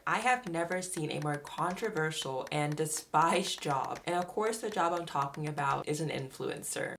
I have never seen a more controversial and despised job. And of course, the job I'm talking about is an influencer.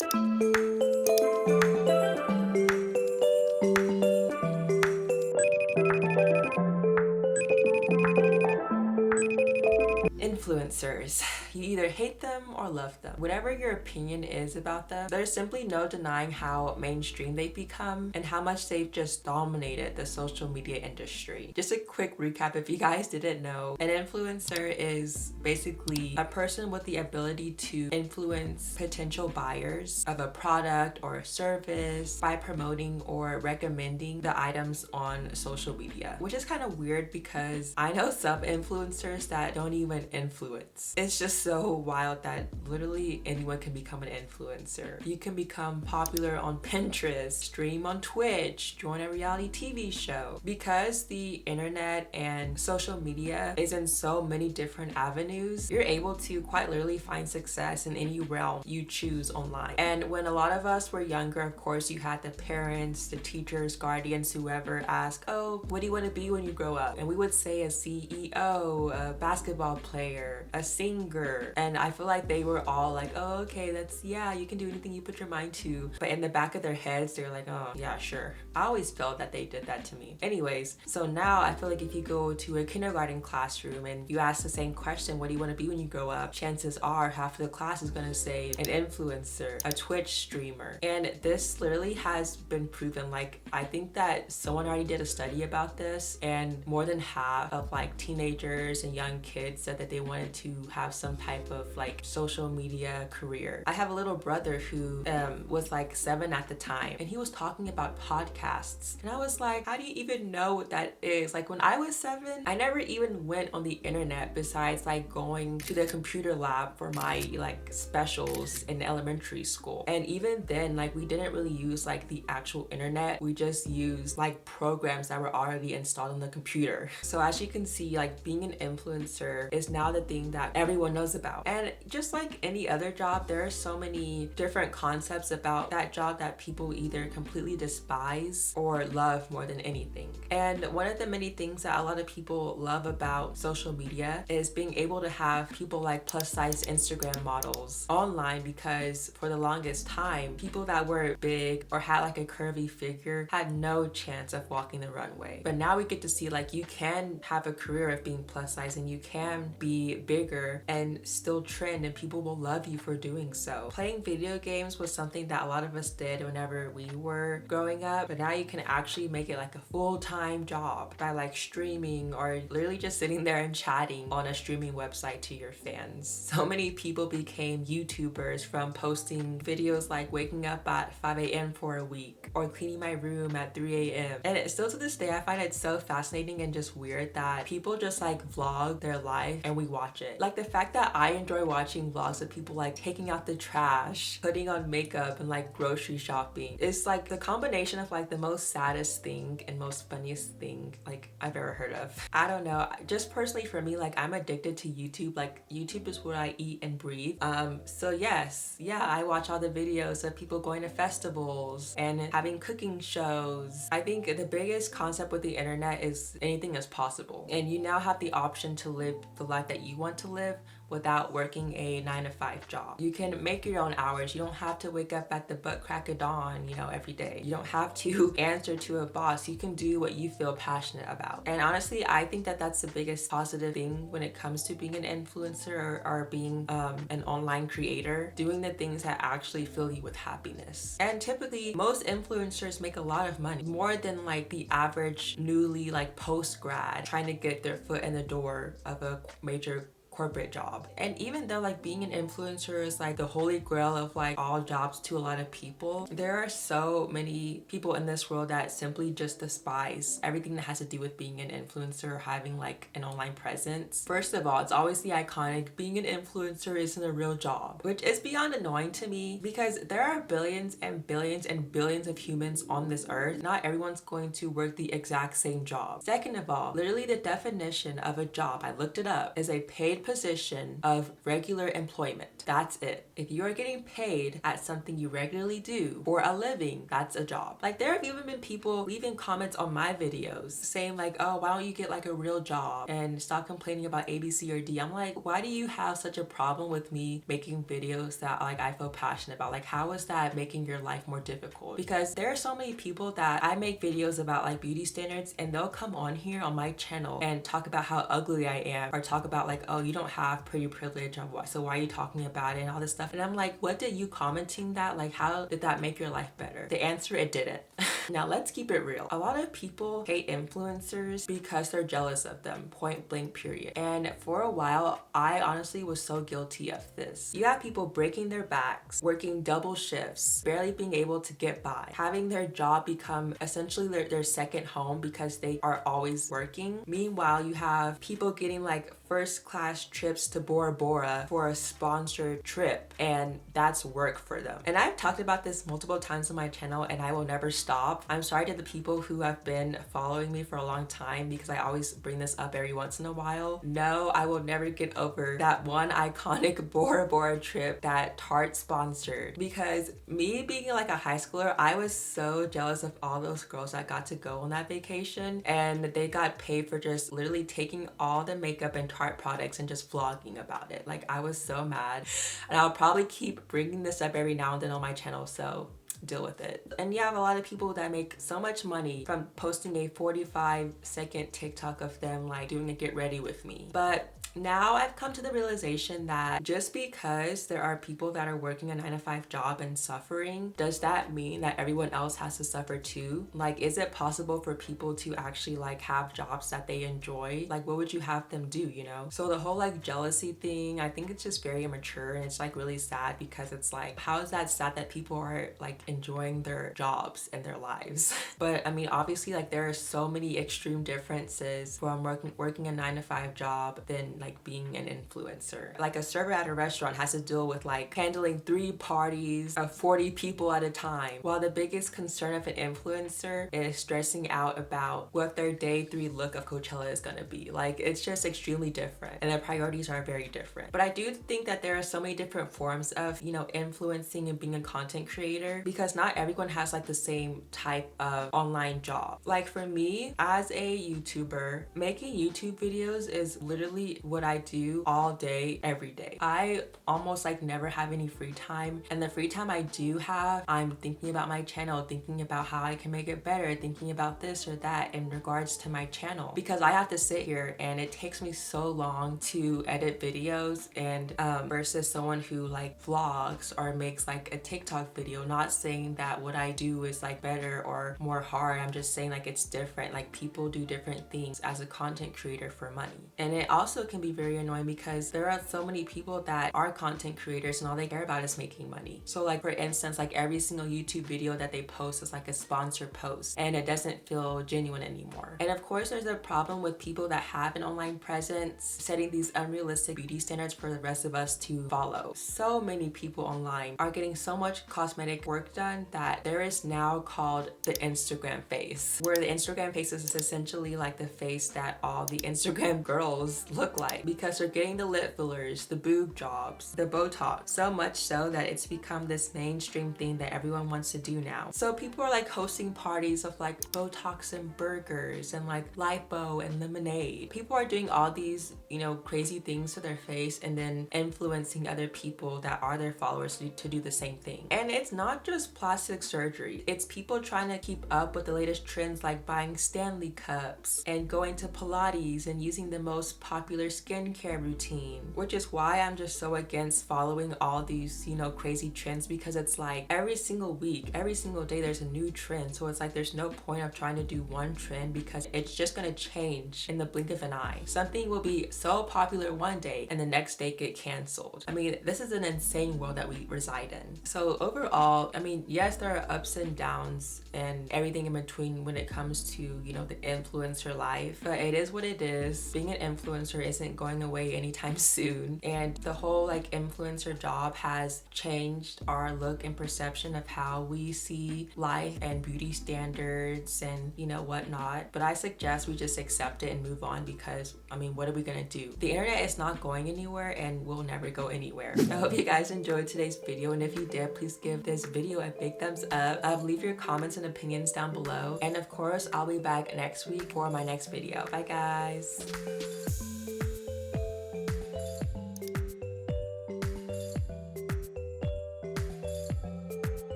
Influencers. You either hate them or love them. Whatever your opinion is about them, there's simply no denying how mainstream they've become and how much they've just dominated the social media industry. Just a quick recap if you guys didn't know, an influencer is basically a person with the ability to influence potential buyers of a product or a service by promoting or recommending the items on social media, which is kind of weird because I know some influencers that don't even influence. It's just so wild that literally anyone can become an influencer. You can become popular on Pinterest, stream on Twitch, join a reality TV show. Because the internet and social media is in so many different avenues, you're able to quite literally find success in any realm you choose online. And when a lot of us were younger, of course, you had the parents, the teachers, guardians, whoever ask, oh, what do you want to be when you grow up? And we would say a CEO, a basketball player, a singer. And I feel like they were all like, oh, okay, yeah, you can do anything you put your mind to. But in the back of their heads, they're like, oh, yeah, sure. I always felt that they did that to me. Anyways, so now I feel like if you go to a kindergarten classroom and you ask the same question, what do you want to be when you grow up? Chances are half of the class is going to say an influencer, a Twitch streamer. And this literally has been proven. Like, I think that someone already did a study about this, and more than half of like teenagers and young kids said that they wanted to have some type of like social media career. I have a little brother who was like 7 at the time, and he was talking about podcasts. And I was like, how do you even know what that is? Like when I was 7, I never even went on the internet besides like going to the computer lab for my like specials in elementary school. And even then, like we didn't really use like the actual internet. We just used like programs that were already installed on the computer. So as you can see, like being an influencer is now the thing that everyone knows about. And just like any other job, there are so many different concepts about that job that people either completely despise or love more than anything. And one of the many things that a lot of people love about social media is being able to have people like plus size Instagram models online, because for the longest time, people that were big or had like a curvy figure had no chance of walking the runway. But now we get to see like you can have a career of being plus size and you can be bigger and still trend, and people will love you for doing so. Playing video games was something that a lot of us did whenever we were growing up, but now you can actually make it like a full-time job by like streaming or literally just sitting there and chatting on a streaming website to your fans. So many people became YouTubers from posting videos like waking up at 5 a.m. for a week or cleaning my room at 3 a.m. And it still to this day, I find it so fascinating and just weird that people just like vlog their life and we watch it. Like the fact that I enjoy watching vlogs of people like taking out the trash, putting on makeup, and like grocery shopping. It's like the combination of like the most saddest thing and most funniest thing like I've ever heard of. I don't know, just personally for me, like I'm addicted to YouTube. Like YouTube is where I eat and breathe. So yes, yeah, I watch all the videos of people going to festivals and having cooking shows. I think the biggest concept with the internet is anything is possible, and you now have the option to live the life that you want to live without working a 9-to-5 job. You can make your own hours. You don't have to wake up at the butt crack of dawn, every day. You don't have to answer to a boss. You can do what you feel passionate about. And honestly, I think that that's the biggest positive thing when it comes to being an influencer or being an online creator, doing the things that actually fill you with happiness. And typically, most influencers make a lot of money, more than like the average newly like post-grad trying to get their foot in the door of a major corporate job. And even though like being an influencer is like the holy grail of like all jobs to a lot of people, there are so many people in this world that simply just despise everything that has to do with being an influencer or having like an online presence. First of all, it's always the iconic being an influencer isn't a real job, which is beyond annoying to me because there are billions and billions and billions of humans on this earth. Not everyone's going to work the exact same job. Second of all, literally the definition of a job, I looked it up, is a paid position of regular employment. That's it. If you are getting paid at something you regularly do for a living, that's a job. Like there have even been people leaving comments on my videos saying like, oh, why don't you get like a real job and stop complaining about A, B, C, or D. I'm like, why do you have such a problem with me making videos that like I feel passionate about? Like how is that making your life more difficult? Because there are so many people that I make videos about like beauty standards and they'll come on here on my channel and talk about how ugly I am, or talk about like, oh, you don't have pretty privilege, so why are you talking about it and all this stuff. And I'm like, what did you commenting that, like how did that make your life better? The answer, it didn't. Now let's keep it real. A lot of people hate influencers because they're jealous of them, point blank period. And for a while I honestly was so guilty of this. You have people breaking their backs, working double shifts, barely being able to get by, having their job become essentially their second home because they are always working. Meanwhile, you have people getting like first class trips to Bora Bora for a sponsored trip, and that's work for them. And I've talked about this multiple times on my channel and I will never stop. I'm sorry to the people who have been following me for a long time because I always bring this up every once in a while. No, I will never get over that one iconic Bora Bora trip that Tarte sponsored, because me being like a high schooler, I was so jealous of all those girls that got to go on that vacation and they got paid for just literally taking all the makeup and Tarte products and just vlogging about it. Like I was so mad, and I'll probably keep bringing this up every now and then on my channel, so deal with it. And you have a lot of people that make so much money from posting a 45-second TikTok of them like doing a get ready with me. But now I've come to the realization that just because there are people that are working a 9-to-5 job and suffering, does that mean that everyone else has to suffer too? Like, is it possible for people to actually like have jobs that they enjoy? Like, what would you have them do, you know? So the whole like jealousy thing, I think it's just very immature, and it's like really sad because it's like, how is that sad that people are like enjoying their jobs and their lives? But I mean, obviously like there are so many extreme differences from working a 9-to-5 job than like being an influencer. Like a server at a restaurant has to deal with like handling 3 parties of 40 people at a time, while the biggest concern of an influencer is stressing out about what their day 3 look of Coachella is gonna be. Like it's just extremely different and their priorities are very different. But I do think that there are so many different forms of, you know, influencing and being a content creator, because not everyone has like the same type of online job. Like for me as a YouTuber, making YouTube videos is literally what I do all day, every day. I almost like never have any free time, and the free time I do have, I'm thinking about my channel, thinking about how I can make it better, thinking about this or that in regards to my channel, because I have to sit here and it takes me so long to edit videos, and versus someone who like vlogs or makes like a TikTok video. Not saying that what I do is like better or more hard, I'm just saying like it's different. Like people do different things as a content creator for money, and it also can be very annoying because there are so many people that are content creators and all they care about is making money. So like for instance, like every single YouTube video that they post is like a sponsored post, and it doesn't feel genuine anymore. And of course there's a problem with people that have an online presence setting these unrealistic beauty standards for the rest of us to follow. So many people online are getting so much cosmetic work done that there is now called the Instagram face, where the Instagram face is essentially like the face that all the Instagram girls look like, because they're getting the lip fillers, the boob jobs, the Botox, so much so that it's become this mainstream thing that everyone wants to do now. So people are like hosting parties of like Botox and burgers and like lipo and lemonade. People are doing all these, you know, crazy things to their face and then influencing other people that are their followers to do the same thing. And it's not just plastic surgery, it's people trying to keep up with the latest trends, like buying Stanley cups and going to Pilates and using the most popular skincare routine, which is why I'm just so against following all these, you know, crazy trends, because it's like every single week, every single day there's a new trend. So it's like there's no point of trying to do one trend because it's just gonna change in the blink of an eye. Something will be so popular one day and the next day get canceled. I mean, this is an insane world that we reside in. So overall, I mean, yes, there are ups and downs and everything in between when it comes to, you know, the influencer life, but it is what it is. Being an influencer isn't isn't going away anytime soon. And the whole like influencer job has changed our look and perception of how we see life and beauty standards and whatnot. But I suggest we just accept it and move on, because I mean, what are we gonna do? The internet is not going anywhere and will never go anywhere. I hope you guys enjoyed today's video, and if you did, please give this video a big thumbs up. Leave your comments and opinions down below, and of course I'll be back next week for my next video. Bye guys.